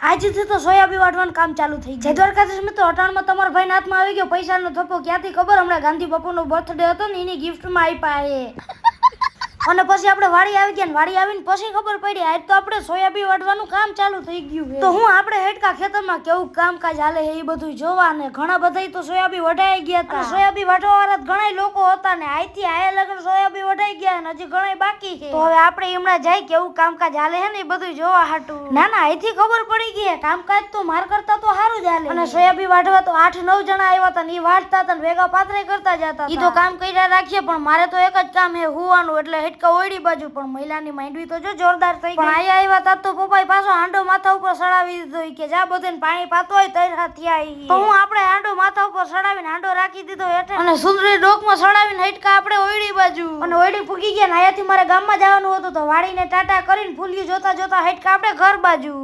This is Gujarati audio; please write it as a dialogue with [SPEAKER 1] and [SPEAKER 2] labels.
[SPEAKER 1] આજથી તો સોયાબીન વાટવાનું કામ ચાલુ થઈ ગયું. જય દ્વારકાધીશ મિત્રો, અટાણમાં તમારા ભાઈ હાથમાં આવી ગયો પૈસાનો થપ્પો. ક્યાંથી ખબર? હમણાં ગાંધી બાપુનો બર્થડે હતો ને એની ગિફ્ટમાં આપ્યા એ. અને પછી આપણે વાડી આવી ગયા ને વાડી આવીને પછી ખબર પડી આજ તો આપણે સોયાબીન વાટવાનું કામ ચાલુ થઈ ગયું છે. તો હું આપણે હેડકા ખેતરમાં કેવું કામકાજ હાલે છે એ બધું જોવા ને ઘણા બધા તો સોયાબીન વઢાઈ ગયા હતા. સોયાબીન વાટવા વાળા ઘણા લોકો હતા ને આજથી આયા લગન સોયાબીન વઢાઈ ગયા ને હજી ઘણા બાકી છે. તો હવે આપણે હમણાં જાય કેવું કામકાજ હાલે છે ને એ બધું જોવા હાટું. ના ના અહીંથી ખબર પડી ગઈ કામકાજ તો માર કરતા તો સારું જ હાલે. અને સોયાબીન વાટવા તો 8-9 જણા આવ્યા હતા ને એ વાટતા હતા ને ભેગા પાથરે કરતા જતા. એ તો કામ કર્યા રાખીએ પણ મારે તો એક જ કામ હે હુવાનું. એટલે ઓયડી બાજુ પણ મહિલાની માંડવી તો જો જોરદાર થઈ ગઈ. પણ આયા આવ્યા તા તો પપ્પાએ પાછો હાંડો માથા ઉપર સડાવી દીધો કે જા બધાને પાણી પાતો હોય તૈયાર થયા. તો હું આપણે હાંડો માથા ઉપર સડાવીને હાંડો રાખી દીધો હેઠે અને સુંદરી ડોકમાં સડાવીને હટકા આપણે ઓયડી બાજુ. અને ઓયડી પૂગી ગયા ને અહીંયાથી મારે ગામમાં જવાનું હતું તો વાડીને ટાટા કરીને ફૂલિયું જોતા જોતા હટકા આપણે ઘર બાજુ.